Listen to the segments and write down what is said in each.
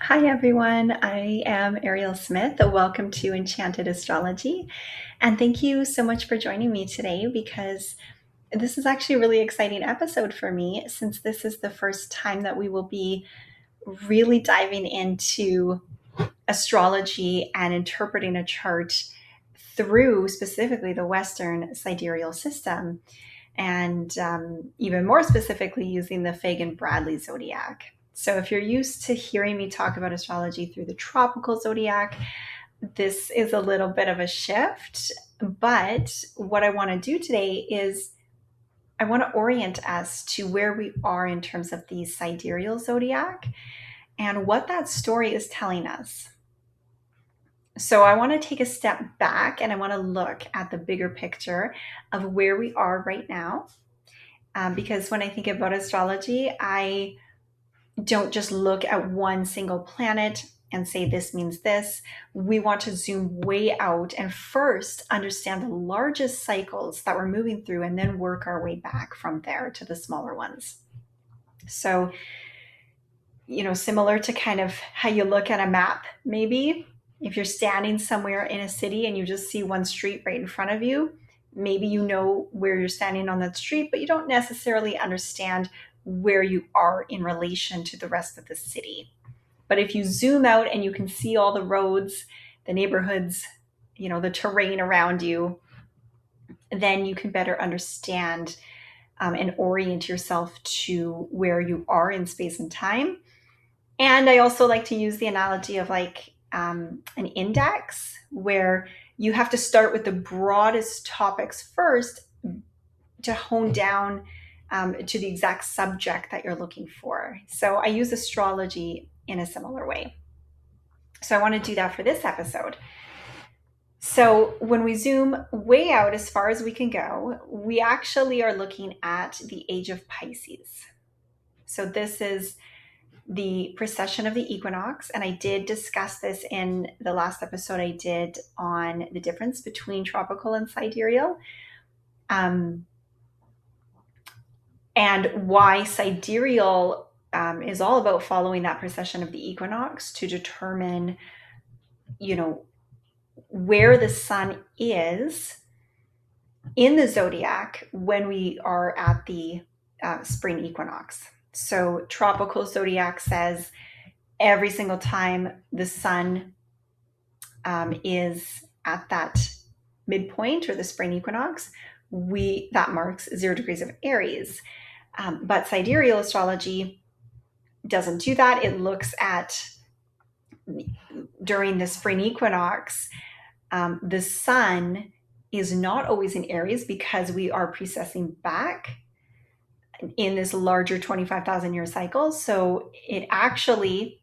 Hi everyone, I am Ariel Smith. Welcome to Enchanted Astrology. And thank you so much for joining me today because this is actually a really exciting episode for me since this is the first time that we will be really diving into astrology and interpreting a chart through specifically the Western sidereal system and even more specifically using the Fagan-Bradley zodiac. So if you're used to hearing me talk about astrology through the tropical zodiac, this is a little bit of a shift. But what I want to do today is I want to orient us to where we are in terms of the sidereal zodiac and what that story is telling us. So I want to take a step back and I want to look at the bigger picture of where we are right now. Because when I think about astrology, I don't just look at one single planet and say this means this. We want to zoom way out and first understand the largest cycles that we're moving through and then work our way back from there to the smaller ones. So, similar to kind of how you look at a map, maybe if you're standing somewhere in a city and you just see one street right in front of you, maybe you know where you're standing on that street, but you don't necessarily understand where you are in relation to the rest of the city. But if you zoom out and you can see all the roads, the neighborhoods, the terrain around you, then you can better understand and orient yourself to where you are in space and time. And I also like to use the analogy of like an index where you have to start with the broadest topics first to hone down to the exact subject that you're looking for. So I use astrology in a similar way. So I want to do that for this episode. So when we zoom way out as far as we can go, we actually are looking at the Age of Pisces. So this is the precession of the equinox, and I did discuss this in the last episode I did on the difference between tropical and sidereal, and why sidereal is all about following that precession of the equinox to determine, where the sun is in the zodiac when we are at the spring equinox. So tropical zodiac says every single time the sun is at that midpoint or the spring equinox, that marks 0 degrees of Aries. But sidereal astrology doesn't do that. It looks at during the spring equinox, the sun is not always in Aries because we are precessing back in this larger 25,000 year cycle. So it actually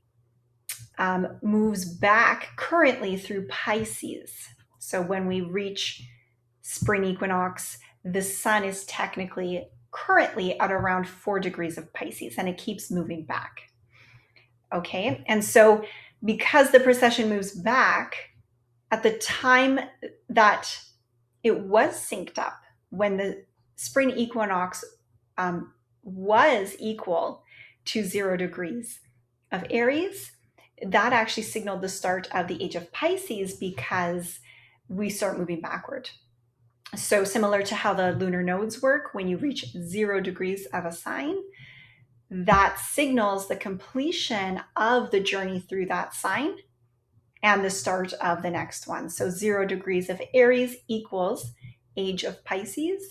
moves back currently through Pisces. So when we reach spring equinox, the sun is technically currently at around 4 degrees of Pisces, and it keeps moving back. Okay, and so because the precession moves back, at the time that it was synced up, when the spring equinox was equal to 0 degrees of Aries, that actually signaled the start of the Age of Pisces because we start moving backward. So similar to how the lunar nodes work, when you reach 0 degrees of a sign, that signals the completion of the journey through that sign and the start of the next one. So 0 degrees of Aries equals Age of Pisces.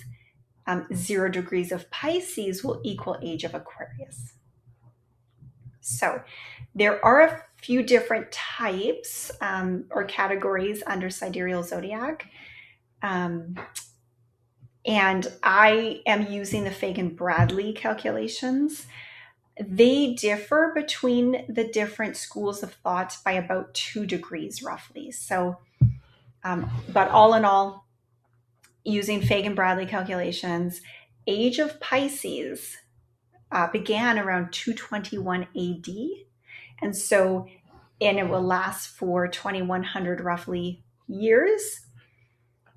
0 degrees of Pisces will equal Age of Aquarius. So there are a few different types or categories under sidereal zodiac. And I am using the Fagan-Bradley calculations. They differ between the different schools of thought by about 2 degrees roughly. So, but all in all, using Fagan-Bradley calculations, Age of Pisces began around 221 AD. And it will last for 2100 roughly years.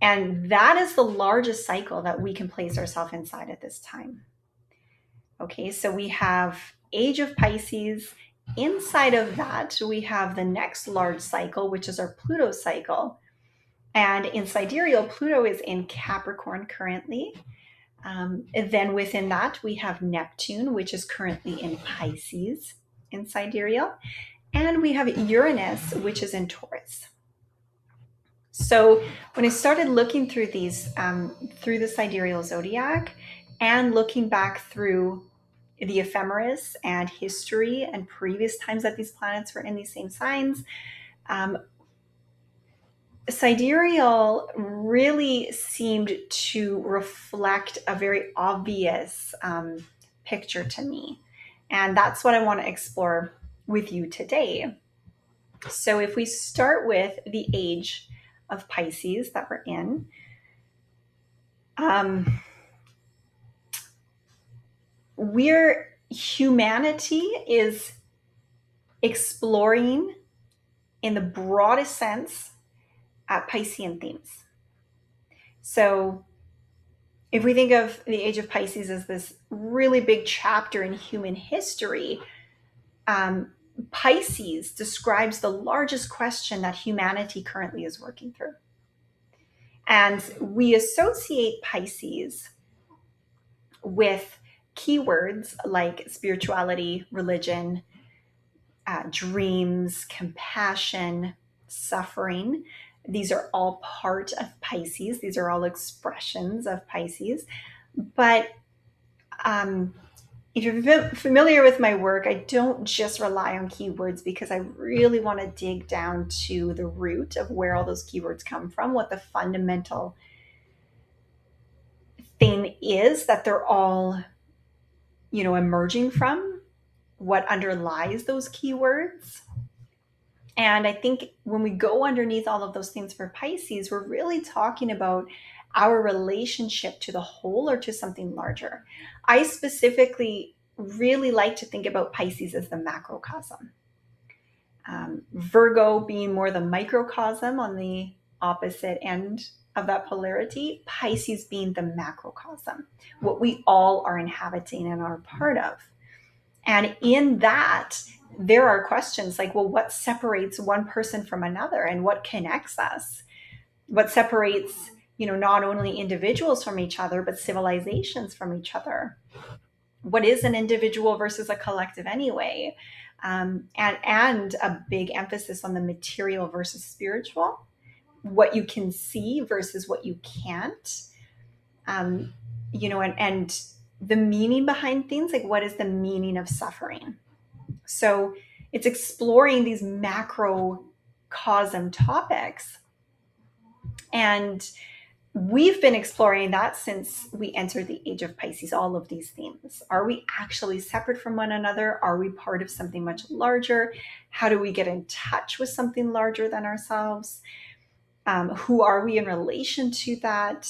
And that is the largest cycle that we can place ourselves inside at this time. Okay, so we have Age of Pisces inside of that, we have the next large cycle, which is our Pluto cycle. And in Sidereal, Pluto is in Capricorn currently. And then within that, we have Neptune, which is currently in Pisces in Sidereal. And we have Uranus, which is in Taurus. So when I started looking through these, through the sidereal zodiac, and looking back through the ephemeris and history and previous times that these planets were in these same signs, sidereal really seemed to reflect a very obvious picture to me. And that's what I want to explore with you today. So if we start with the age of Pisces that we're in, humanity is exploring in the broadest sense Piscean themes. So if we think of the age of Pisces as this really big chapter in human history, Pisces describes the largest question that humanity currently is working through. And we associate Pisces with keywords like spirituality, religion, dreams, compassion, suffering. These are all part of Pisces. These are all expressions of Pisces. But if you're familiar with my work, I don't just rely on keywords because I really want to dig down to the root of where all those keywords come from, what the fundamental thing is that they're all, emerging from, what underlies those keywords. And I think when we go underneath all of those things for Pisces, we're really talking about our relationship to the whole or to something larger. I specifically really like to think about Pisces as the macrocosm. Virgo being more the microcosm on the opposite end of that polarity, Pisces being the macrocosm, what we all are inhabiting and are part of. And in that, there are questions like, well, what separates one person from another and what connects us? What separates, not only individuals from each other, but civilizations from each other? What is an individual versus a collective anyway? And a big emphasis on the material versus spiritual, what you can see versus what you can't, and the meaning behind things, like what is the meaning of suffering? So it's exploring these macrocosm topics. And we've been exploring that since we entered the age of Pisces, all of these themes. Are we actually separate from one another? Are we part of something much larger? How do we get in touch with something larger than ourselves? Who are we in relation to that?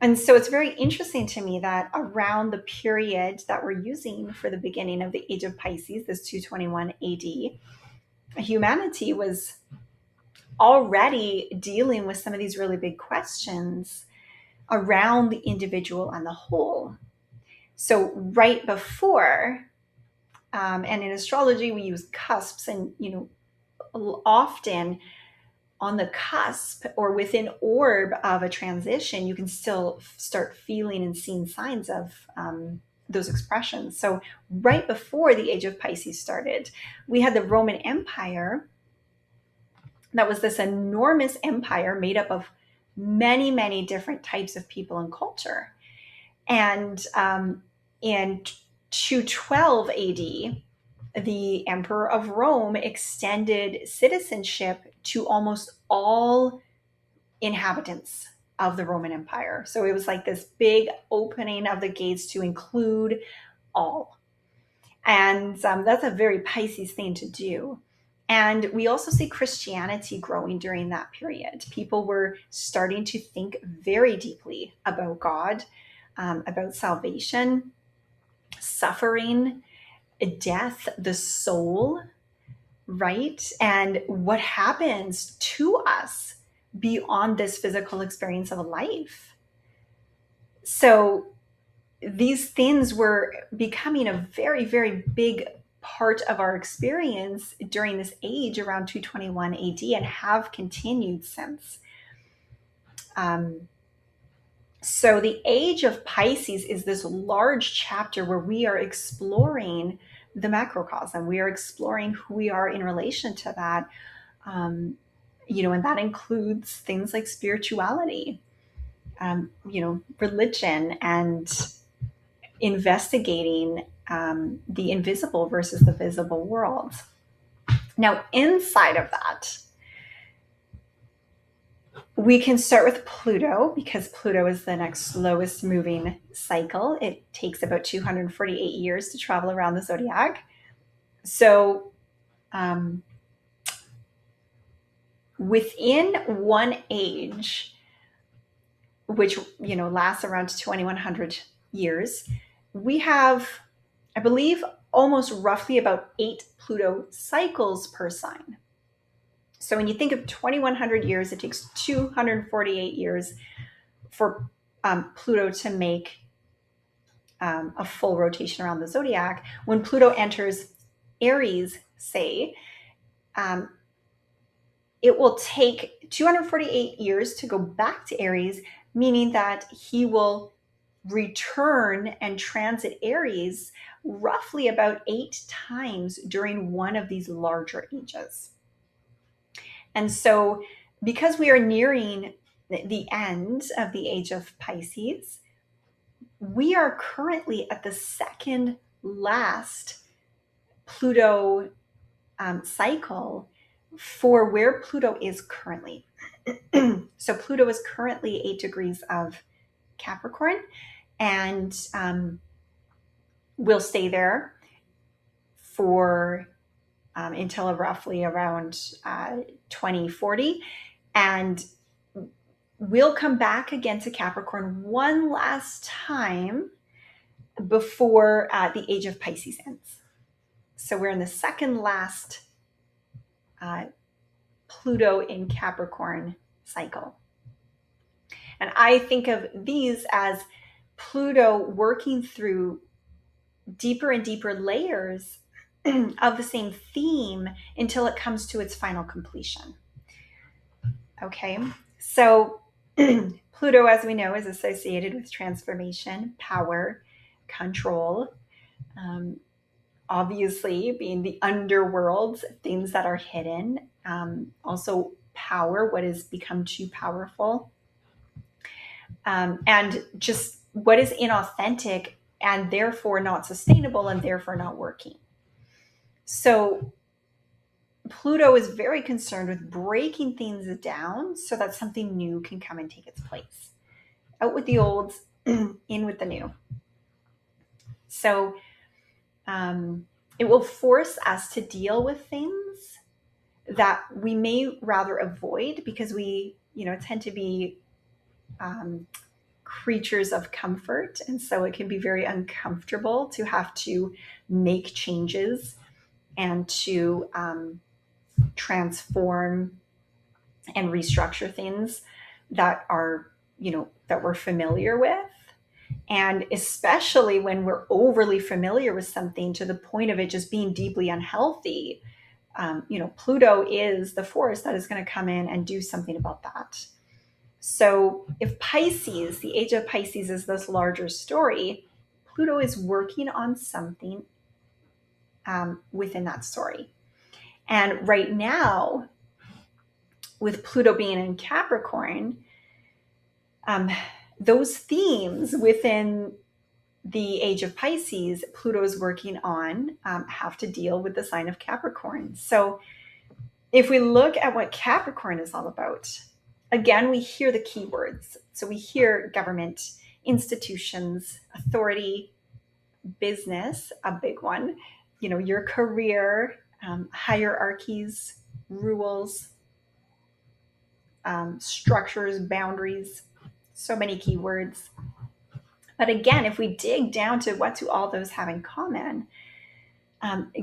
And so it's very interesting to me that around the period that we're using for the beginning of the age of Pisces, this 221 AD, humanity was already dealing with some of these really big questions around the individual and the whole. So right before, and in astrology, we use cusps, and, often on the cusp or within orb of a transition, you can still start feeling and seeing signs of those expressions. So right before the age of Pisces started, we had the Roman Empire. That was this enormous empire made up of many, many different types of people and culture. And in 212 AD, the Emperor of Rome extended citizenship to almost all inhabitants of the Roman Empire. So it was like this big opening of the gates to include all. And that's a very Pisces thing to do. And we also see Christianity growing during that period. People were starting to think very deeply about God, about salvation, suffering, death, the soul, right? And what happens to us beyond this physical experience of life. So these things were becoming a very, very big part of our experience during this age around 221 AD and have continued since. So the Age of Pisces is this large chapter where we are exploring the macrocosm. We are exploring who we are in relation to that. And that includes things like spirituality, religion, and investigating the invisible versus the visible world. Now, inside of that, we can start with Pluto, because Pluto is the next slowest moving cycle. It takes about 248 years to travel around the zodiac. So within one age, which lasts around 2100 years, we have, I believe, almost roughly about 8 Pluto cycles per sign. So when you think of 2100 years, it takes 248 years for Pluto to make a full rotation around the zodiac. When Pluto enters Aries, say, it will take 248 years to go back to Aries, meaning that he will return and transit Aries roughly about 8 times during one of these larger ages. And so, because we are nearing the end of the Age of Pisces, we are currently at the second last Pluto cycle for where Pluto is currently. So Pluto is currently 8 degrees of Capricorn, and will stay there for until roughly around 2040, and we'll come back again to Capricorn one last time before the Age of Pisces ends. So we're in the second last Pluto in Capricorn cycle. And I think of these as Pluto working through deeper and deeper layers of the same theme until it comes to its final completion. Okay, so Pluto, as we know, is associated with transformation, power, control, obviously being the underworld, things that are hidden, also power, what has become too powerful, and just what is inauthentic and therefore not sustainable and therefore not working. So Pluto is very concerned with breaking things down so that something new can come and take its place. Out with the old, in with the new. So it will force us to deal with things that we may rather avoid, because we, tend to be creatures of comfort. And so it can be very uncomfortable to have to make changes and to transform and restructure things that are, that we're familiar with. And especially when we're overly familiar with something to the point of it just being deeply unhealthy, Pluto is the force that is going to come in and do something about that. So if Pisces, the Age of Pisces, is this larger story, Pluto is working on something within that story. And right now, with Pluto being in Capricorn, those themes within the Age of Pisces, Pluto is working on, have to deal with the sign of Capricorn. So if we look at what Capricorn is all about, again, we hear the keywords. So we hear government, institutions, authority, business, a big one, your career, hierarchies, rules, structures, boundaries, so many keywords. But again, if we dig down to what do all those have in common,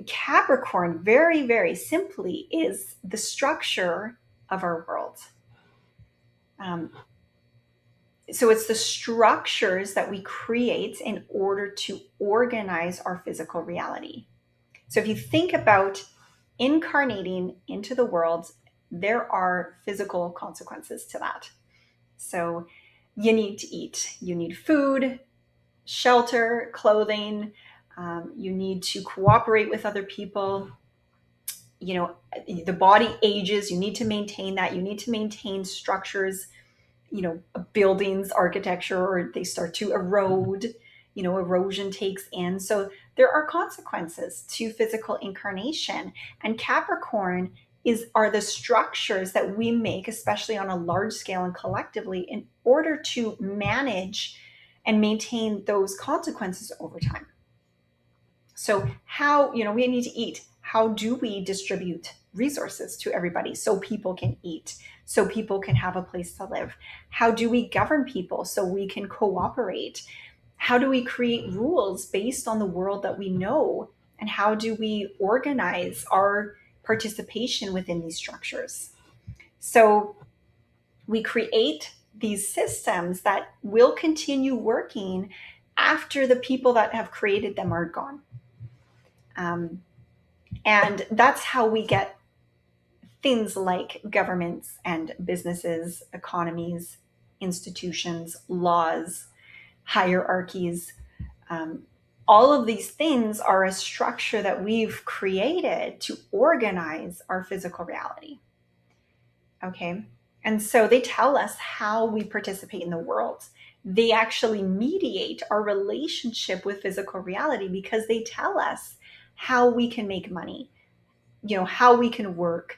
Capricorn, very, very simply, is the structure of our world. So it's the structures that we create in order to organize our physical reality. So if you think about incarnating into the world, there are physical consequences to that. So you need to eat, you need food, shelter, clothing, you need to cooperate with other people. You know, the body ages, you need to maintain that, you need to maintain structures, you know, buildings, architecture, or they start to erode, you know, erosion takes in. So there are consequences to physical incarnation. And Capricorn are the structures that we make, especially on a large scale and collectively, in order to manage and maintain those consequences over time. So how, you know, we need to eat. How do we distribute resources to everybody so people can eat, so people can have a place to live? How do we govern people so we can cooperate? How do we create rules based on the world that we know? And how do we organize our participation within these structures? So we create these systems that will continue working after the people that have created them are gone. And that's how we get things like governments and businesses, economies, institutions, laws, hierarchies. All of these things are a structure that we've created to organize our physical reality. Okay. And so they tell us how we participate in the world. They actually mediate our relationship with physical reality because they tell us how we can make money, you know, how we can work,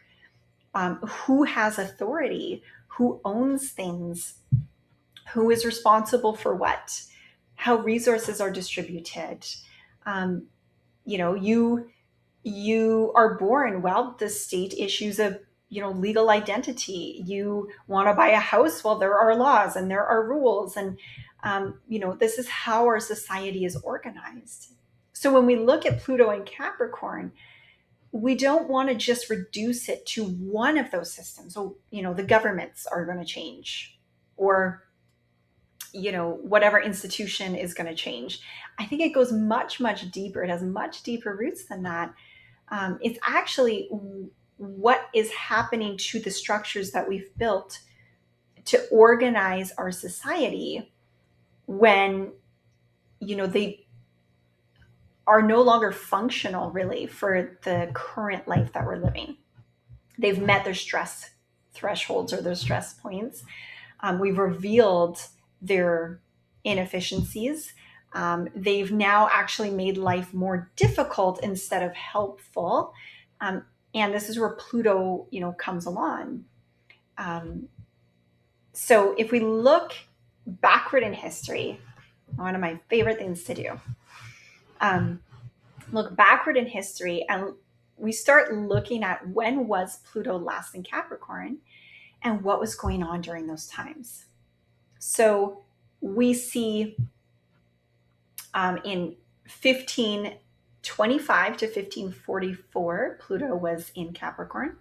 who has authority, who owns things, who is responsible for what, how resources are distributed. You know, you are born, well, the state issues a, you know, legal identity. You want to buy a house, well, there are laws and there are rules, and you know, this is how our society is organized. So when we look at Pluto and Capricorn, we don't want to just reduce it to one of those systems. So, you know, the governments are going to change, or, you know, whatever institution is going to change. I think it goes much, much deeper. It has much deeper roots than that. It's actually what is happening to the structures that we've built to organize our society when, you know, they are no longer functional really for the current life that we're living. They've met their stress thresholds or their stress points. We've revealed their inefficiencies. They've now actually made life more difficult instead of helpful. And this is where Pluto, you know, comes along. So if we look backward in history, one of my favorite things to do, look backward in history, and we start looking at when was Pluto last in Capricorn and what was going on during those times. So we see in 1525 to 1544, Pluto was in Capricorn.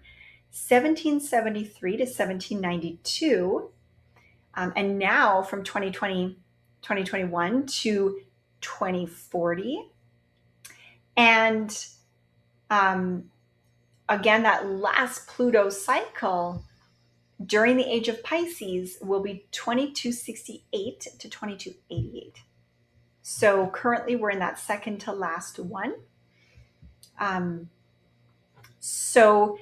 1773 to 1792, and now from 2021 to 2040. And again, that last Pluto cycle during the Age of Pisces will be 2268 to 2288. So currently we're in that second to last one. So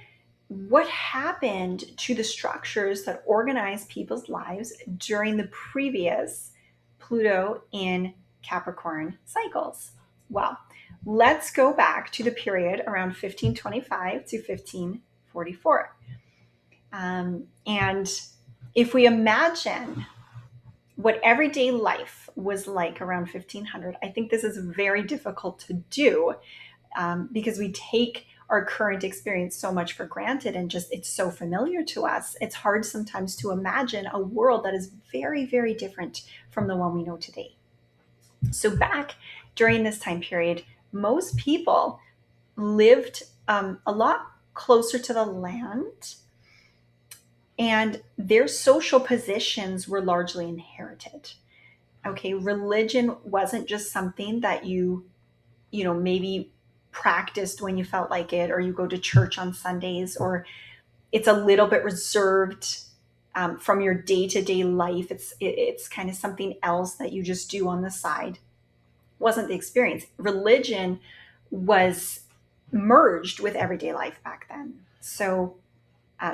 what happened to the structures that organize people's lives during the previous Pluto in Capricorn cycles? Well, let's go back to the period around 1525 to 1544. And if we imagine what everyday life was like around 1500, I think this is very difficult to do because we take our current experience so much for granted and just it's so familiar to us. It's hard sometimes to imagine a world that is very, very different from the one we know today. So back during this time period, most people lived a lot closer to the land, and their social positions were largely inherited. Okay, religion wasn't just something that you know, maybe practiced when you felt like it, or you go to church on Sundays, or it's a little bit reserved from your day-to-day life. It's kind of something else that you just do on the side. Wasn't the experience. Religion was merged with everyday life back then. So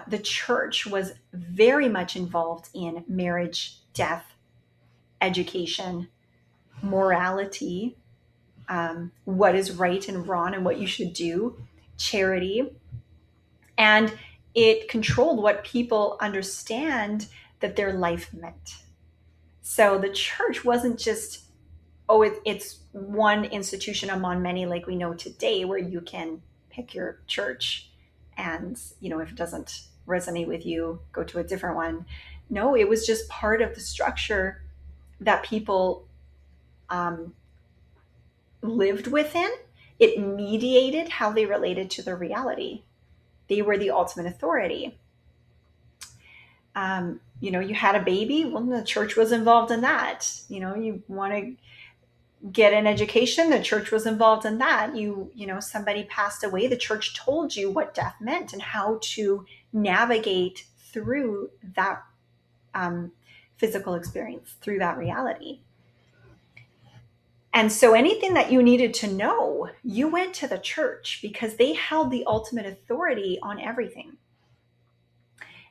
the church was very much involved in marriage, death, education, morality, what is right and wrong and what you should do, charity, and it controlled what people understand that their life meant. So the church wasn't just, oh, it's one institution among many like we know today, where you can pick your church and, if it doesn't resonate with you, go to a different one. No, it was just part of the structure that people lived within. It mediated how they related to the reality. They were the ultimate authority. You had a baby, well, the church was involved in that. You want to get an education, the church was involved in that. Somebody passed away, the church told you what death meant and how to navigate through that physical experience, through that reality. And so anything that you needed to know, you went to the church because they held the ultimate authority on everything.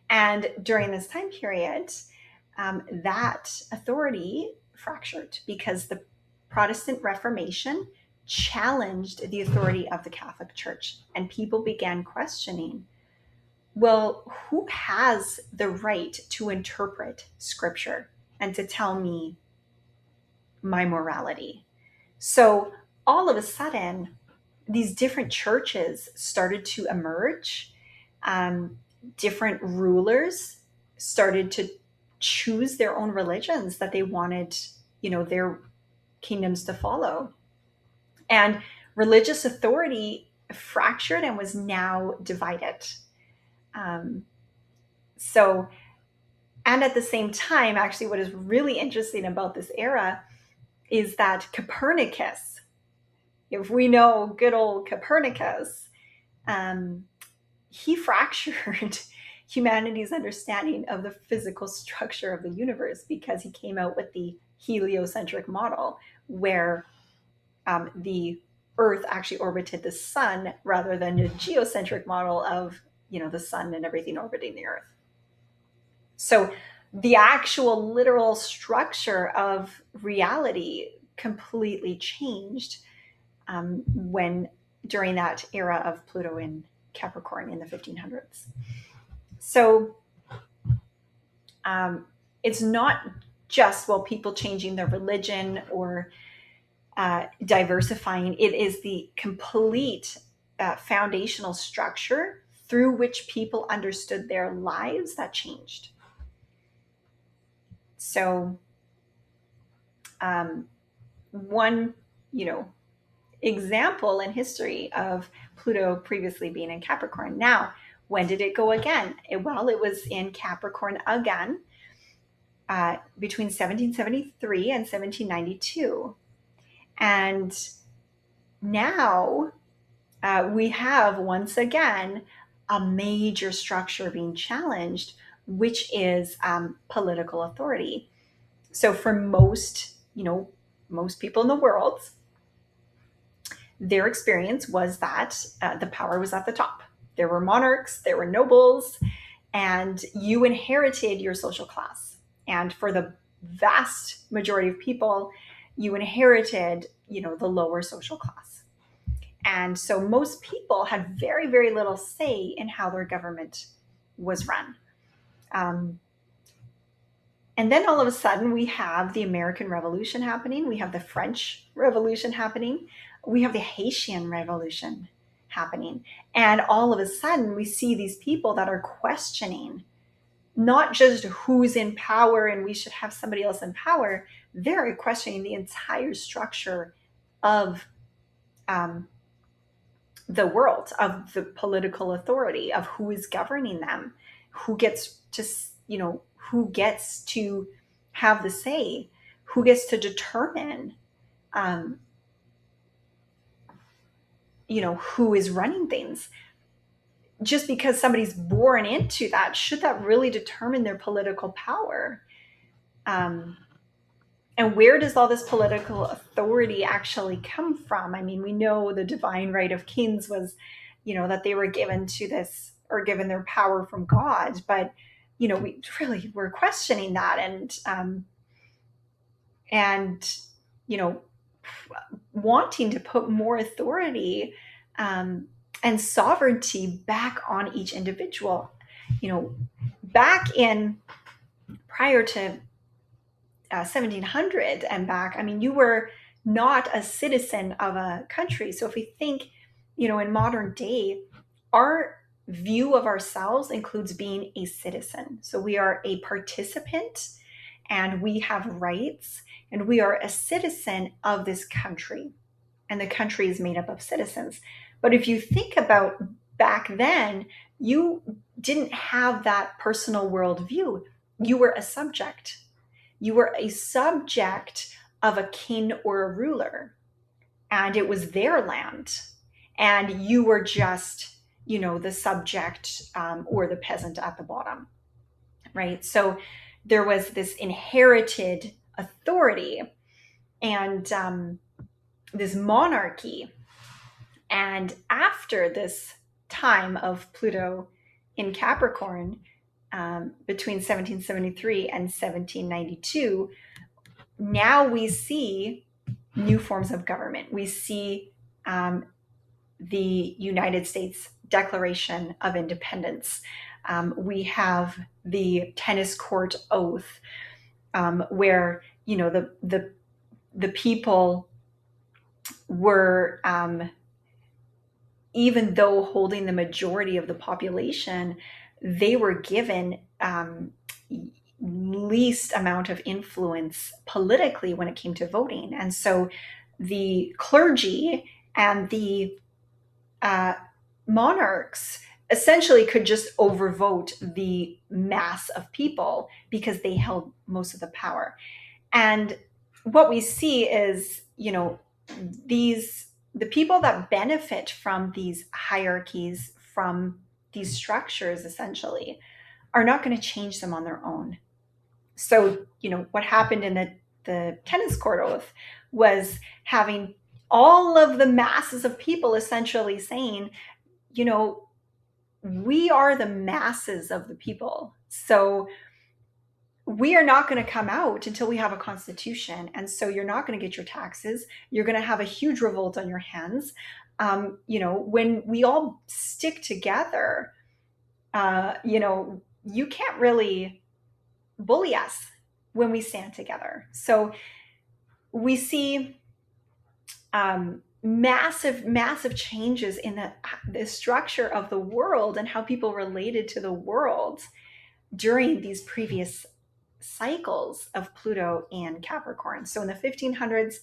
And during this time period, that authority fractured because the Protestant Reformation challenged the authority of the Catholic Church, and people began questioning, well, who has the right to interpret Scripture and to tell me my morality? So all of a sudden, these different churches started to emerge. Different rulers started to choose their own religions that they wanted, their kingdoms to follow. And religious authority fractured and was now divided. And at the same time, actually, what is really interesting about this era is that Copernicus, if we know good old Copernicus, he fractured humanity's understanding of the physical structure of the universe because he came out with the heliocentric model, where the Earth actually orbited the sun rather than a geocentric model of, the sun and everything orbiting the Earth. So the actual literal structure of reality completely changed during that era of Pluto in Capricorn in the 1500s. So it's not just, people changing their religion or diversifying. It is the complete foundational structure through which people understood their lives that changed. So one, example in history of Pluto previously being in Capricorn. Now, when did it go again? It was in Capricorn again between 1773 and 1792. And now we have, once again, a major structure being challenged, which is political authority. So for most people in the world, their experience was that the power was at the top. There were monarchs, there were nobles, and you inherited your social class. And for the vast majority of people, you inherited, the lower social class. And so most people had very, very little say in how their government was run. And then all of a sudden, we have the American Revolution happening. We have the French Revolution happening. We have the Haitian Revolution happening. And all of a sudden, we see these people that are questioning not just who's in power and we should have somebody else in power. They're questioning the entire structure of the world, of the political authority, of who is governing them, who gets to have the say, who gets to determine who is running things. Just because somebody's born into that, should that really determine their political power? And where does all this political authority actually come from? I mean, we know the divine right of kings was, that they were given to this, or given their power from God. But, we really were questioning that, and wanting to put more authority and sovereignty back on each individual. Back in prior to 1700 and back, I mean, you were not a citizen of a country. So if we think, in modern day, our view of ourselves includes being a citizen. So we are a participant and we have rights, and we are a citizen of this country. And the country is made up of citizens. But if you think about back then, you didn't have that personal worldview. You were a subject. You were a subject of a king or a ruler, and it was their land. And you were just, the subject or the peasant at the bottom, right? So there was this inherited authority and this monarchy. And after this time of Pluto in Capricorn, between 1773 and 1792, now we see new forms of government. We see the United States Declaration of Independence. We have the tennis court oath, where the people were, even though holding the majority of the population, they were given least amount of influence politically when it came to voting. And so the clergy and the monarchs essentially could just overvote the mass of people because they held most of the power. And what we see is, the people that benefit from these hierarchies, from these structures, essentially, are not going to change them on their own. So, what happened in the tennis court oath was having all of the masses of people essentially saying, we are the masses of the people. So we are not going to come out until we have a constitution. And so you're not going to get your taxes. You're going to have a huge revolt on your hands. When we all stick together, you can't really bully us when we stand together. So we see massive changes in the structure of the world and how people related to the world during these previous cycles of Pluto and Capricorn. So in the 1500s,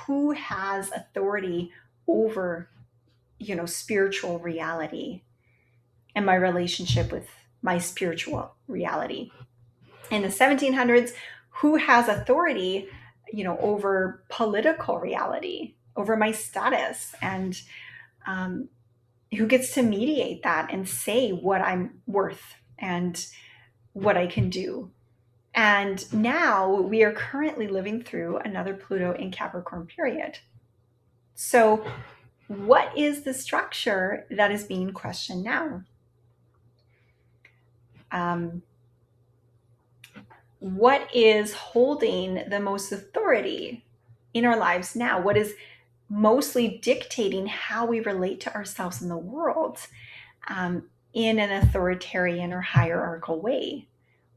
who has authority over, spiritual reality and my relationship with my spiritual reality? In the 1700s, who has authority, over political reality, over my status, and who gets to mediate that and say what I'm worth and what I can do. And now we are currently living through another Pluto in Capricorn period. So what is the structure that is being questioned now? What is holding the most authority in our lives now? What is mostly dictating how we relate to ourselves in the world, in an authoritarian or hierarchical way?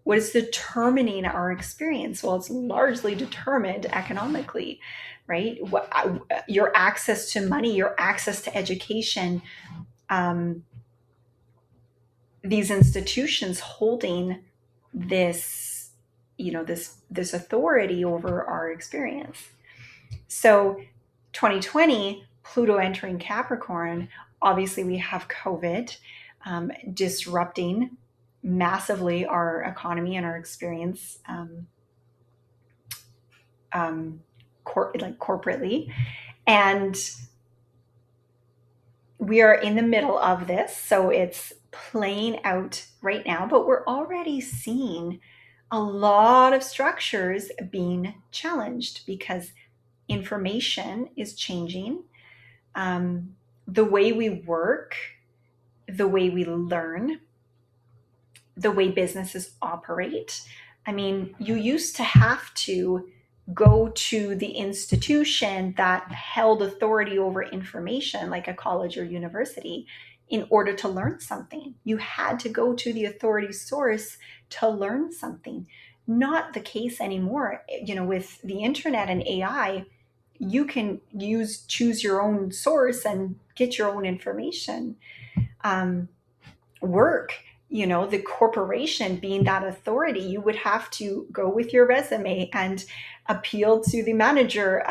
What is determining our experience? Well, it's largely determined economically, right? Your access to money, your access to education, these institutions holding this, this authority over our experience. So 2020, Pluto entering Capricorn, obviously we have COVID disrupting massively our economy and our experience, corporately. And we are in the middle of this, so it's playing out right now, but we're already seeing a lot of structures being challenged because information is changing. The way we work, the way we learn, the way businesses operate. I mean, you used to have to go to the institution that held authority over information, like a college or university, in order to learn something. You had to go to the authority source to learn something. Not the case anymore. With the internet and AI, you can choose your own source and get your own information. Work, the corporation being that authority, you would have to go with your resume and appeal to the manager,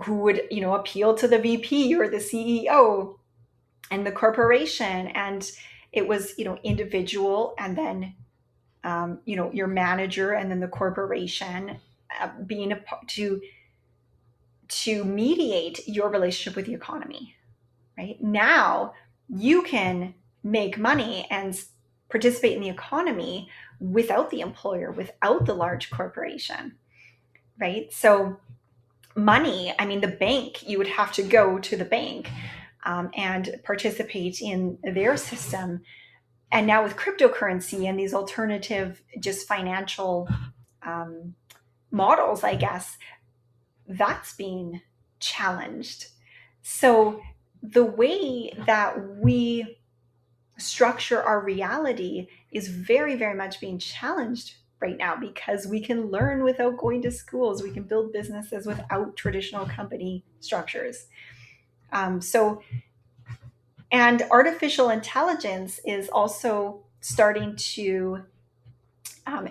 who would, appeal to the VP or the CEO and the corporation. And it was, individual, and then, your manager, and then the corporation, being to mediate your relationship with the economy. Right now, you can make money and participate in the economy without the employer, without the large corporation, right? So money, I mean, the bank, you would have to go to the bank, and participate in their system. And now with cryptocurrency and these alternative, just financial, models, I guess, that's being challenged. So the way that we structure our reality is very, very much being challenged right now, because we can learn without going to schools. We can build businesses without traditional company structures. And artificial intelligence is also starting to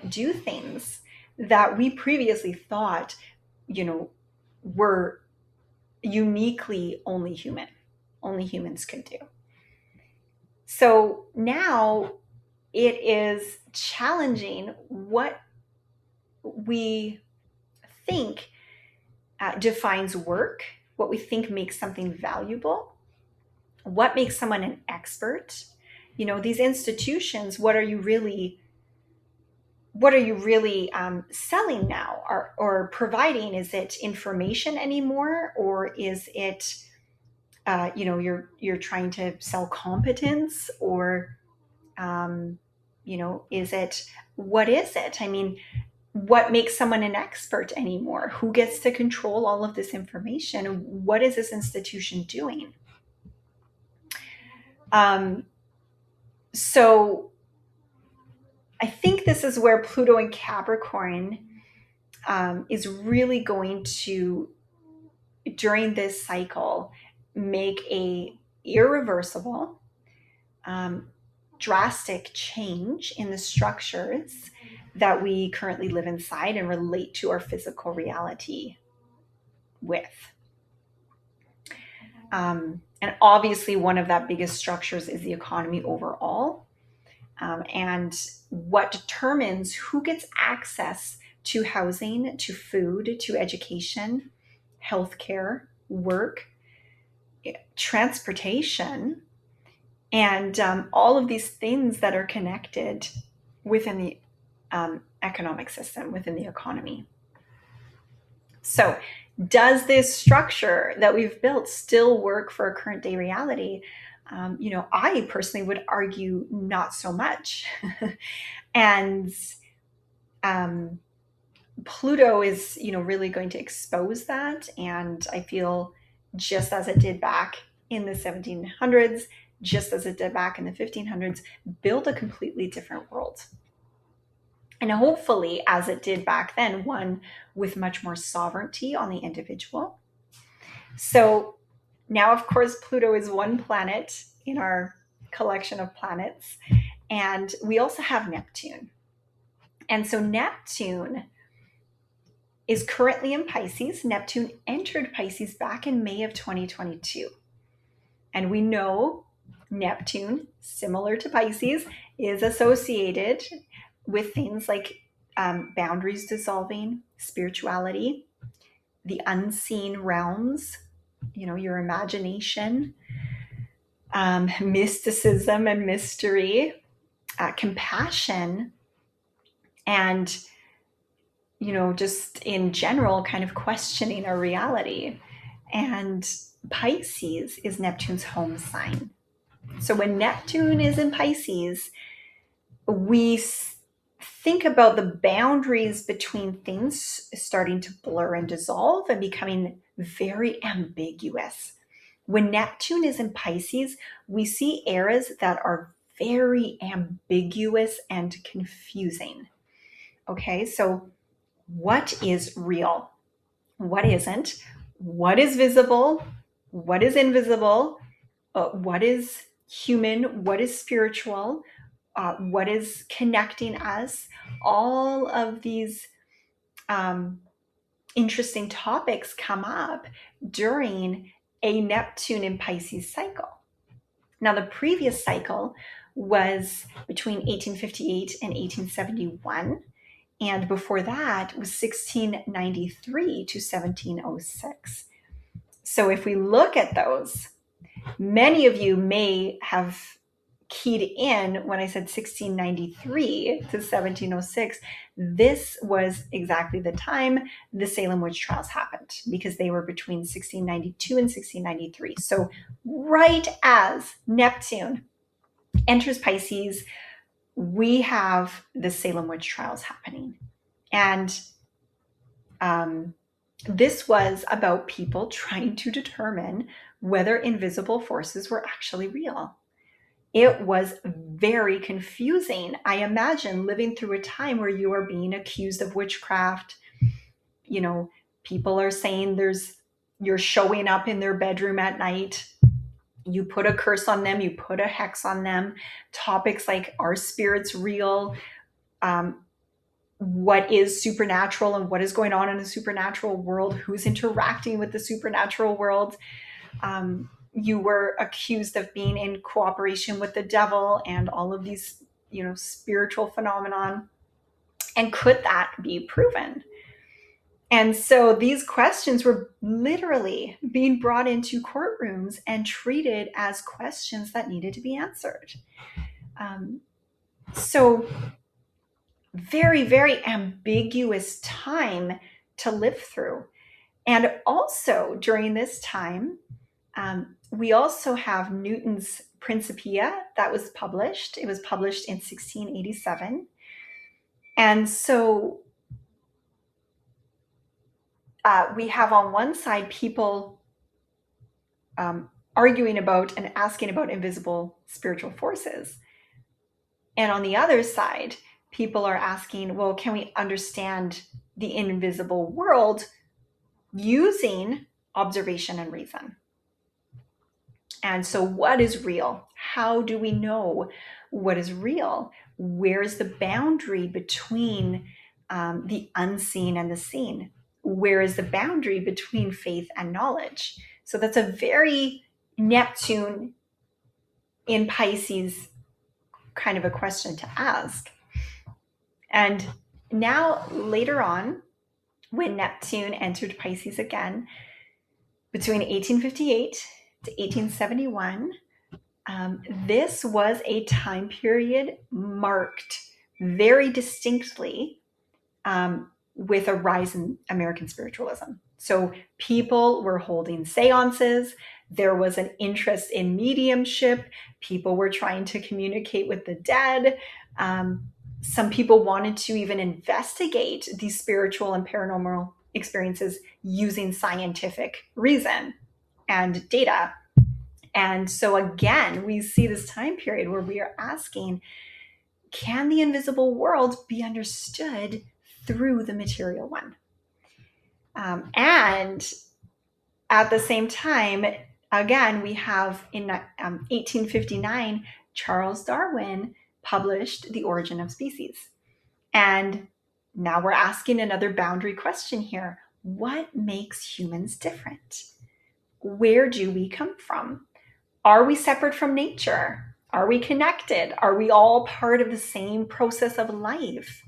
do things that we previously thought, were uniquely only humans could do. So now it is challenging what we think defines work, what we think makes something valuable, what makes someone an expert. These institutions, what are you really selling now, or providing? Is it information anymore, or is it you're trying to sell competence, or is it, what is it? I mean, what makes someone an expert anymore? Who gets to control all of this information? What is this institution doing? So I think this is where Pluto and Capricorn is really going to, during this cycle, make a irreversible, drastic change in the structures that we currently live inside and relate to our physical reality with. And obviously, one of that biggest structures is the economy overall, and what determines who gets access to housing, to food, to education, healthcare, work, transportation, and all of these things that are connected within the economic system, within the economy. So does this structure that we've built still work for a current day reality? I personally would argue not so much. And Pluto is, really going to expose that. And I feel, just as it did back in the 1700s, just as it did back in the 1500s, build a completely different world. And hopefully, as it did back then, one with much more sovereignty on the individual. So now, of course, Pluto is one planet in our collection of planets. And we also have Neptune. And so Neptune is currently in Pisces. Neptune entered Pisces back in May of 2022. And we know Neptune, similar to Pisces, is associated with things like boundaries dissolving, spirituality, the unseen realms, your imagination, mysticism and mystery, compassion, and just in general, kind of questioning our reality. And Pisces is Neptune's home sign. So when Neptune is in Pisces, we think about the boundaries between things starting to blur and dissolve and becoming very ambiguous. When Neptune is in Pisces, we see eras that are very ambiguous and confusing. Okay, so what is real? What isn't? What is visible? What is invisible? What is human? What is spiritual? What is connecting us? All of these interesting topics come up during a Neptune in Pisces cycle. Now, the previous cycle was between 1858 and 1871. And before that was 1693 to 1706. So if we look at those, many of you may have keyed in when I said 1693 to 1706. This was exactly the time the Salem witch trials happened, because they were between 1692 and 1693. So right as Neptune enters Pisces, we have the Salem witch trials happening. And this was about people trying to determine whether invisible forces were actually real. It was very confusing. I imagine living through a time where you are being accused of witchcraft. People are saying you're showing up in their bedroom at night. You put a curse on them, you put a hex on them. Topics like, are spirits real? What is supernatural and what is going on in the supernatural world? Who's interacting with the supernatural world? You were accused of being in cooperation with the devil and all of these, spiritual phenomenon. And could that be proven? And so these questions were literally being brought into courtrooms and treated as questions that needed to be answered. So very, very ambiguous time to live through. And also during this time, we also have Newton's Principia that was published. It was published in 1687. And so we have on one side people arguing about and asking about invisible spiritual forces. And on the other side, people are asking, well, can we understand the invisible world using observation and reason? And so what is real? How do we know what is real? Where's the boundary between the unseen and the seen? Where is the boundary between faith and knowledge? So that's a very Neptune in Pisces kind of a question to ask. And now later on, when Neptune entered Pisces again, between 1858 to 1871, this was a time period marked very distinctly with a rise in American spiritualism. So people were holding seances. There was an interest in mediumship. People were trying to communicate with the dead. Some people wanted to even investigate these spiritual and paranormal experiences using scientific reason and data. And so again, we see this time period where we are asking, can the invisible world be understood through the material one? And at the same time, again, we have in 1859, Charles Darwin published The Origin of Species. And now we're asking another boundary question here. What makes humans different? Where do we come from? Are we separate from nature? Are we connected? Are we all part of the same process of life?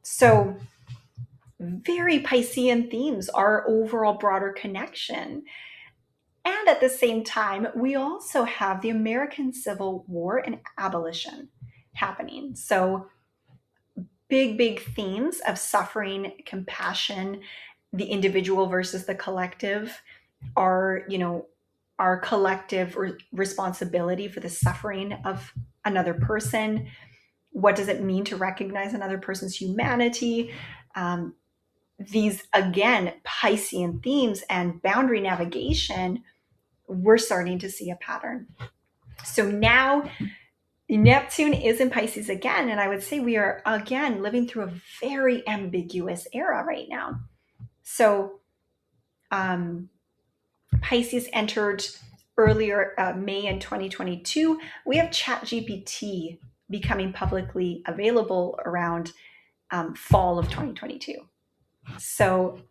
So very Piscean themes, our overall broader connection. And at the same time, we also have the American Civil War and abolition happening. So big themes of suffering, compassion, the individual versus the collective, our collective responsibility for the suffering of another person. What does it mean to recognize another person's humanity? These, again, Piscean themes and boundary navigation, we're starting to see a pattern. So now Neptune is in Pisces again, and I would say we are again living through a very ambiguous era right now. So Pisces entered earlier May in 2022. We have ChatGPT becoming publicly available around fall of 2022. So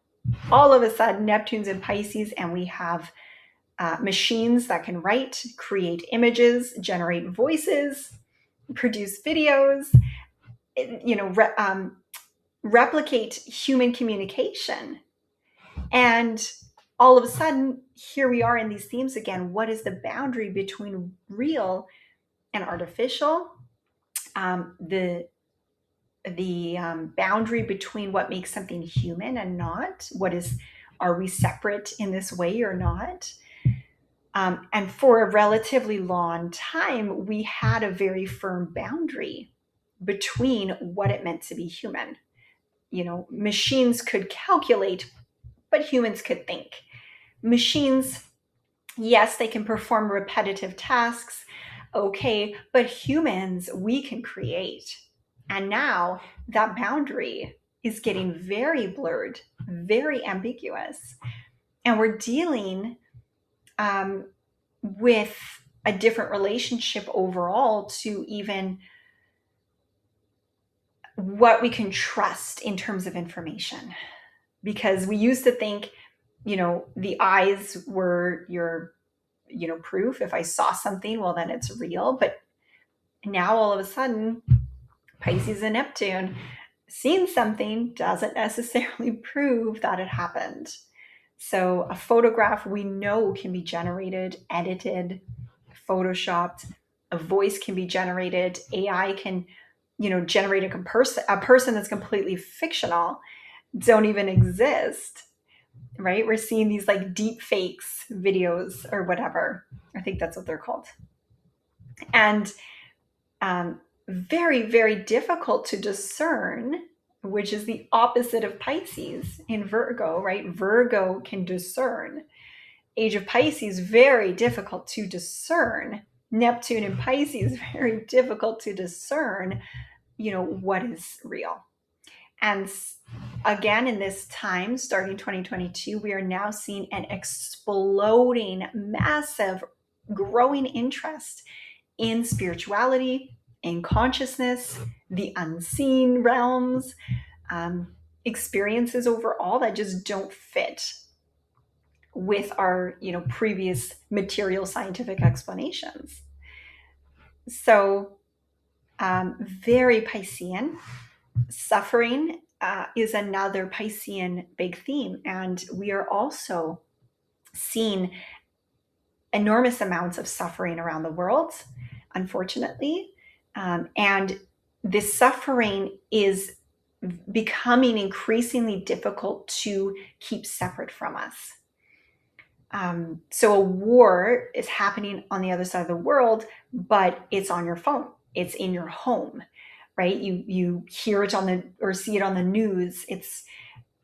all of a sudden, Neptune's in Pisces, and we have machines that can write, create images, generate voices, produce videos, replicate human communication. And all of a sudden, here we are in these themes again. What is the boundary between real and artificial? The boundary between what makes something human and not. Are we separate in this way or not? And for a relatively long time, we had a very firm boundary between what it meant to be human. Machines could calculate, but humans could think. Machines, yes, they can perform repetitive tasks, okay, but humans, we can create. And now that boundary is getting very blurred, very ambiguous. And we're dealing with a different relationship overall to even what we can trust in terms of information. Because we used to think, the eyes were your, proof. If I saw something, well, then it's real. But now all of a sudden, Pisces and Neptune, seeing something doesn't necessarily prove that it happened. So a photograph we know can be generated, edited, photoshopped. A voice can be generated. AI can, generate a person that's completely fictional, don't even exist, right? We're seeing these like deep fakes videos or whatever. I think that's what they're called. And very, very difficult to discern, which is the opposite of Pisces in Virgo, right? Virgo can discern. Age of Pisces, very difficult to discern. Neptune in Pisces, very difficult to discern, what is real. And again, in this time, starting 2022, we are now seeing an exploding, massive, growing interest in spirituality, in consciousness, the unseen realms, experiences overall that just don't fit with our, previous material scientific explanations. So, very Piscean. Suffering is another Piscean big theme, and we are also seeing enormous amounts of suffering around the world, unfortunately. And this suffering is becoming increasingly difficult to keep separate from us. So a war is happening on the other side of the world, but it's on your phone. It's in your home, right? You hear it or see it on the news. It's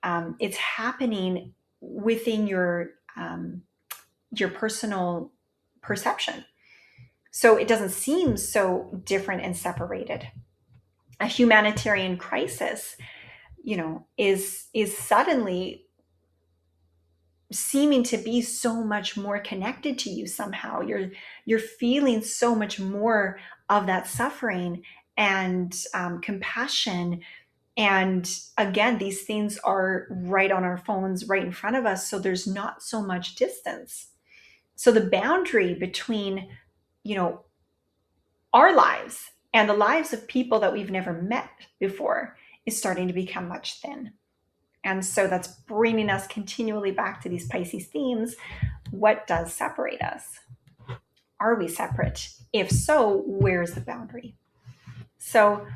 happening within your personal perception. So it doesn't seem so different and separated. A humanitarian crisis, is suddenly seeming to be so much more connected to you somehow. You're feeling so much more of that suffering and compassion. And again, these things are right on our phones, right in front of us. So there's not so much distance. So the boundary between, our lives and the lives of people that we've never met before is starting to become much thin. And so that's bringing us continually back to these Pisces themes What does separate us? Are we separate? If so, where's the boundary? So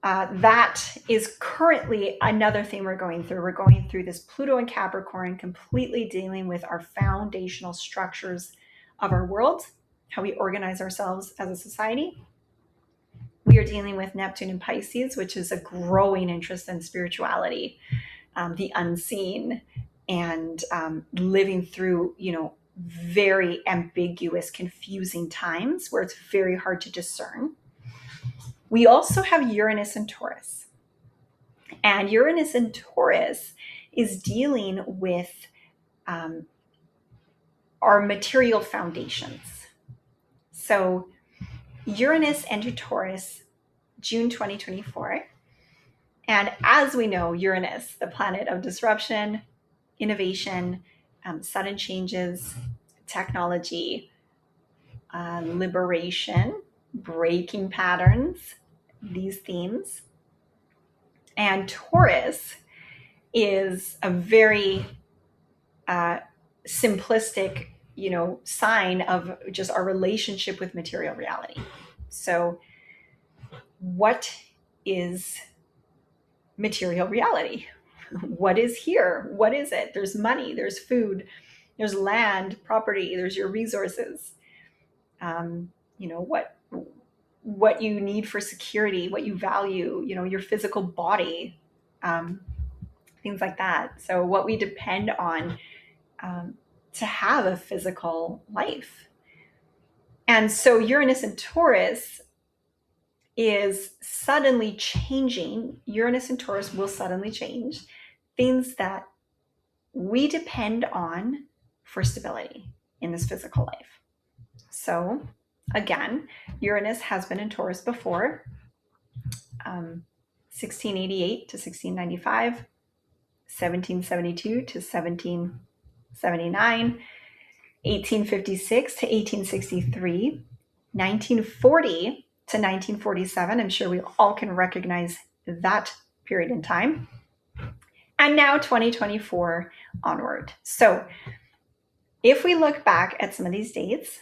that is currently another thing we're going through. We're going through this Pluto and Capricorn, completely dealing with our foundational structures of our world, how we organize ourselves as a society. We are dealing with Neptune and Pisces, which is a growing interest in spirituality, the unseen, and living through, very ambiguous, confusing times where it's very hard to discern. We also have Uranus and Taurus. And Uranus and Taurus is dealing with our material foundations. So Uranus entered Taurus June 2024. And as we know, Uranus, the planet of disruption, innovation, sudden changes, technology, liberation, breaking patterns, these themes. And Taurus is a very simplistic, sign of just our relationship with material reality. So what is material reality? What is here? What is it? There's money, there's food, there's land, property, there's your resources. What you need for security, what you value, your physical body, things like that. So what we depend on to have a physical life. And so Uranus and Taurus is suddenly changing. Uranus and Taurus will suddenly change things that we depend on for stability in this physical life. So again, Uranus has been in Taurus before, 1688 to 1695, 1772 to 1779, 1856 to 1863, 1940 to 1947. I'm sure we all can recognize that period in time. And now 2024 onward. So if we look back at some of these dates,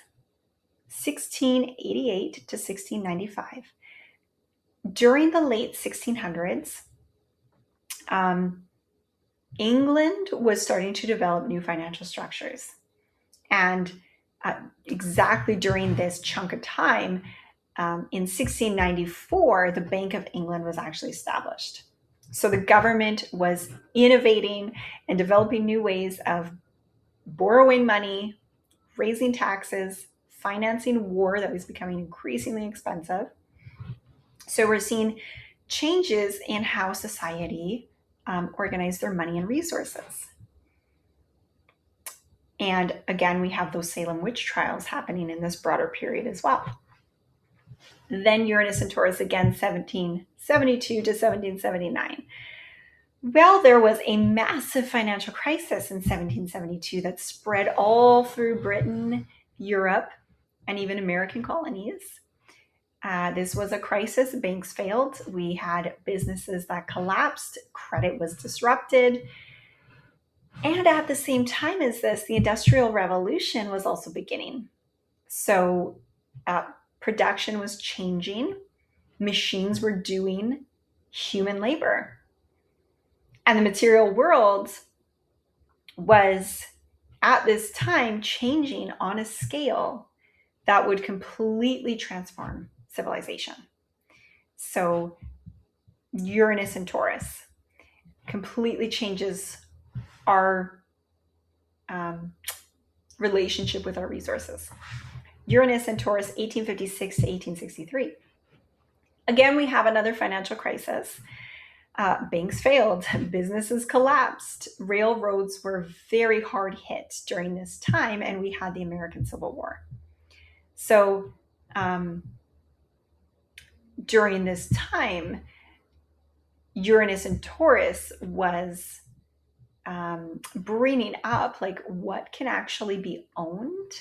1688 to 1695, during the late 1600s, England was starting to develop new financial structures. And exactly during this chunk of time, in 1694, the Bank of England was actually established. So the government was innovating and developing new ways of borrowing money, raising taxes, financing war that was becoming increasingly expensive. So we're seeing changes in how society organized their money and resources. And again, we have those Salem witch trials happening in this broader period as well. Then Uranus and Taurus again, 1772 to 1779. Well, there was a massive financial crisis in 1772 that spread all through Britain, Europe, and even American colonies. This was a crisis. Banks failed. We had businesses that collapsed. Credit was disrupted. And at the same time as this, the Industrial Revolution was also beginning. So production was changing. Machines were doing human labor. And the material world was at this time changing on a scale that would completely transform civilization. So Uranus and Taurus completely changes our relationship with our resources. Uranus and Taurus, 1856 to 1863. Again, we have another financial crisis. Banks failed, businesses collapsed, railroads were very hard hit during this time, and we had the American Civil War. So during this time, Uranus and Taurus was bringing up what can actually be owned.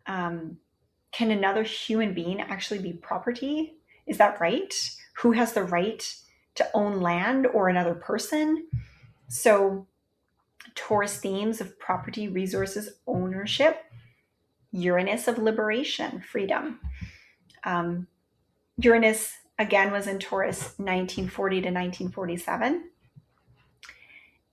Can another human being actually be property? Is that right? Who has the right to own land or another person? So Taurus themes of property, resources, ownership. Uranus of liberation, freedom. Uranus, again, was in Taurus 1940 to 1947.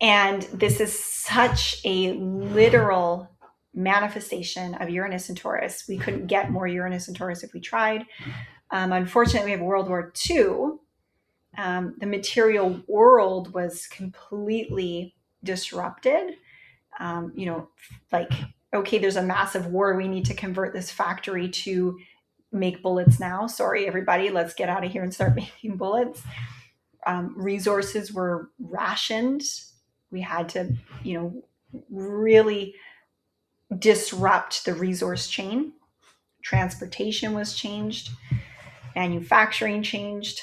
And this is such a literal manifestation of Uranus and Taurus. We couldn't get more Uranus and Taurus if we tried. Unfortunately, we have World War II. The material world was completely disrupted. Like, okay, there's a massive war. We need to convert this factory to make bullets now. Sorry, everybody, let's get out of here and start making bullets. Resources were rationed. We had to, really disrupt the resource chain. Transportation was changed. Manufacturing changed.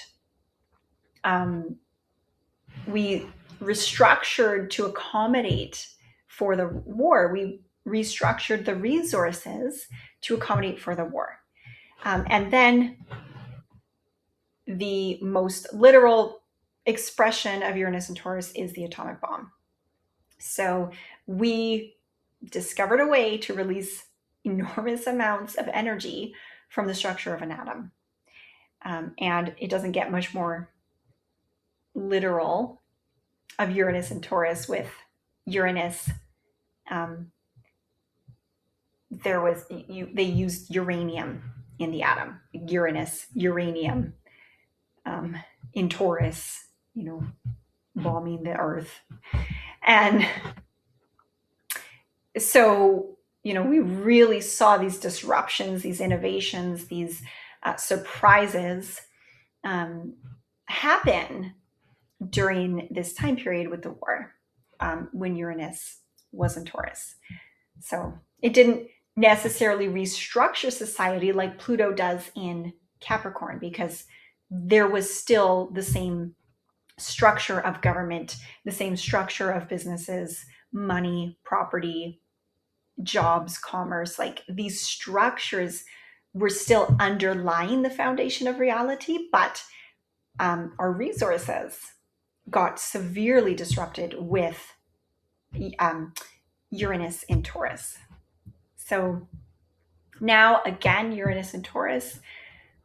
We restructured to accommodate for the war. We restructured the resources to accommodate for the war. And then the most literal expression of Uranus and Taurus is the atomic bomb. So we discovered a way to release enormous amounts of energy from the structure of an atom. And it doesn't get much more literal of Uranus and Taurus. With Uranus, they used uranium in the atom. Uranus, uranium. In Taurus, bombing the earth. And so, we really saw these disruptions, these innovations, these surprises happen during this time period with the war, when Uranus was in Taurus. So it didn't necessarily restructure society like Pluto does in Capricorn, because there was still the same structure of government, the same structure of businesses, money, property, jobs, commerce. Like, these structures were still underlying the foundation of reality, but our resources got severely disrupted with Uranus in Taurus. So now, again, Uranus in Taurus,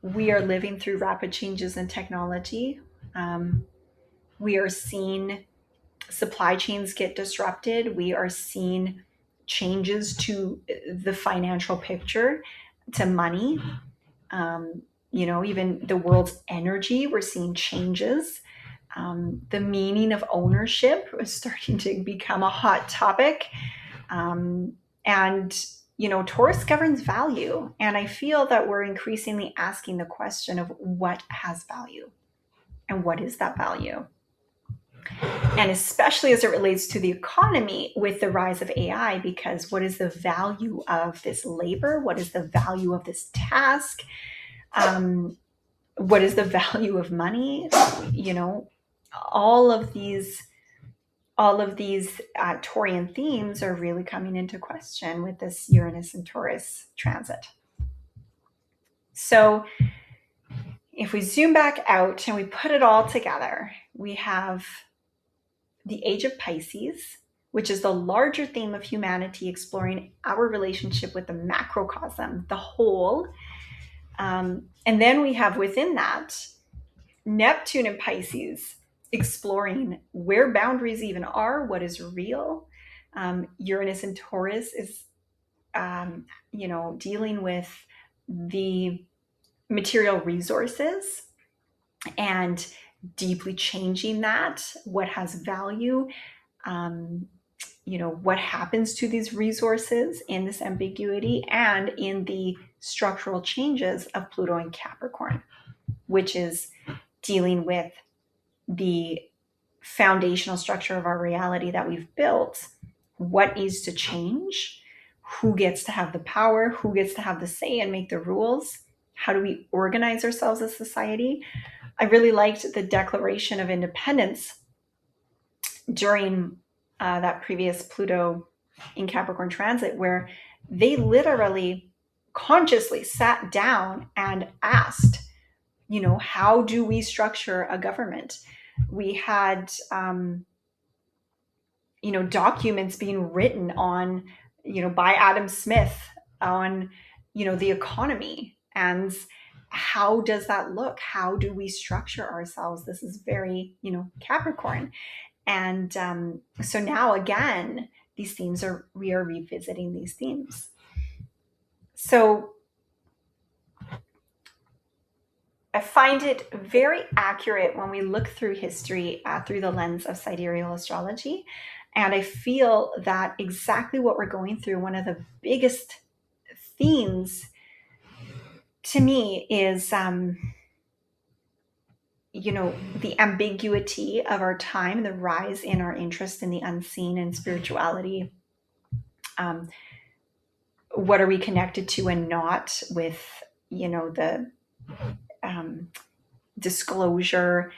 we are living through rapid changes in technology. We are seeing supply chains get disrupted. We are seeing changes to the financial picture, to money. Even the world's energy, we're seeing changes. The meaning of ownership is starting to become a hot topic. Taurus governs value. And I feel that we're increasingly asking the question of what has value and what is that value? And especially as it relates to the economy with the rise of AI, because what is the value of this labor? What is the value of this task? What is the value of money? All of these Taurian themes are really coming into question with this Uranus and Taurus transit. So if we zoom back out and we put it all together, we have the Age of Pisces, which is the larger theme of humanity exploring our relationship with the macrocosm, the whole. And then we have within that Neptune in Pisces, exploring where boundaries even are, what is real. Uranus in Taurus is, dealing with the material resources and deeply changing that, what has value, what happens to these resources in this ambiguity, and in the structural changes of Pluto and Capricorn, which is dealing with the foundational structure of our reality that we've built. What needs to change? Who gets to have the power? Who gets to have the say and make the rules? How do we organize ourselves as society? I really liked the Declaration of Independence during that previous Pluto in Capricorn transit, where they literally consciously sat down and asked, how do we structure a government? We had documents being written on, by Adam Smith on, the economy. And how does that look? How do we structure ourselves? This is very, Capricorn. And so now again, we are revisiting these themes. So I find it very accurate when we look through history through the lens of sidereal astrology. And I feel that exactly what we're going through, one of the biggest themes to me is, the ambiguity of our time, the rise in our interest in the unseen and spirituality. What are we connected to and not with, the disclosure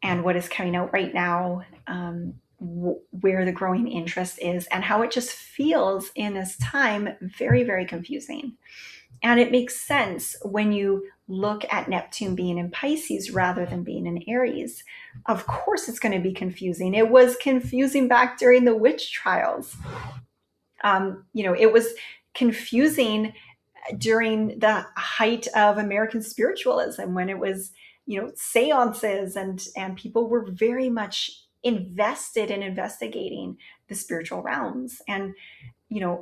and what is coming out right now, where the growing interest is, and how it just feels in this time very, very confusing. And it makes sense when you look at Neptune being in Pisces rather than being in Aries. Of course, it's going to be confusing. It was confusing back during the witch trials. It was confusing during the height of American spiritualism, when it was, seances, and people were very much invested in investigating the spiritual realms. And,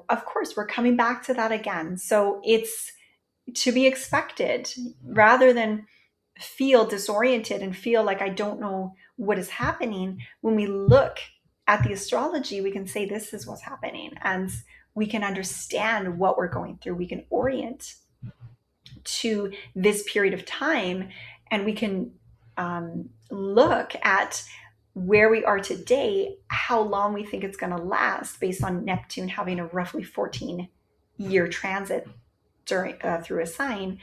of course, we're coming back to that again. So it's to be expected, rather than feel disoriented and feel like I don't know what is happening. When we look at the astrology, we can say this is what's happening, and we can understand what we're going through. We can orient to this period of time, and we can look at where we are today, how long we think it's going to last, based on Neptune having a roughly 14-year transit through a sign.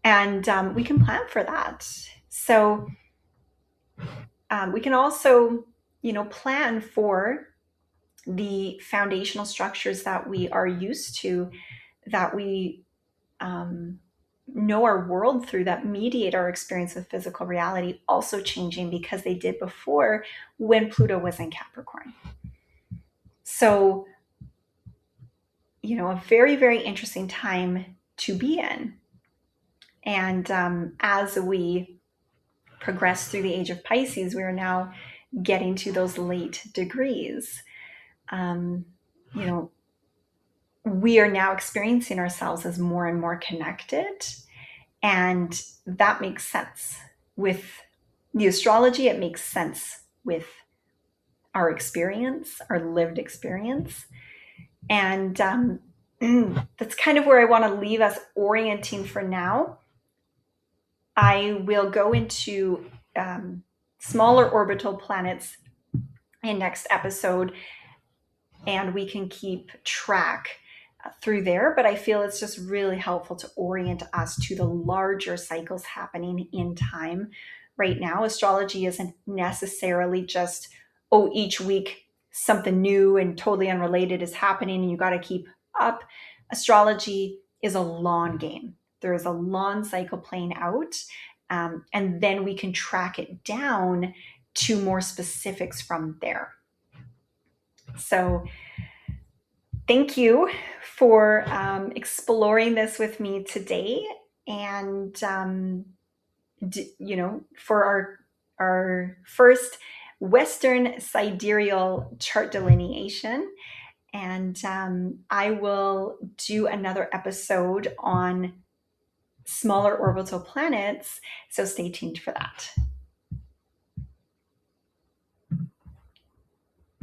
And we can plan for that. So we can also, plan for the foundational structures that we are used to, that we know our world through, that mediate our experience with physical reality, also changing because they did before, when Pluto was in Capricorn. So, a very, very interesting time to be in. And as we progress through the Age of Pisces, we are now getting to those late degrees. We are now experiencing ourselves as more and more connected. And that makes sense with the astrology. It makes sense with our experience, our lived experience. And that's kind of where I want to leave us orienting for now. I will go into smaller orbital planets in next episode, and we can keep track through there. But I feel it's just really helpful to orient us to the larger cycles happening in time right now. Astrology isn't necessarily just, each week something new and totally unrelated is happening and you got to keep up. Astrology is a long game. There is a long cycle playing out, and then we can track it down to more specifics from there. So thank you for exploring this with me today, and for our first Western sidereal chart delineation. And I will do another episode on smaller orbital planets, so stay tuned for that.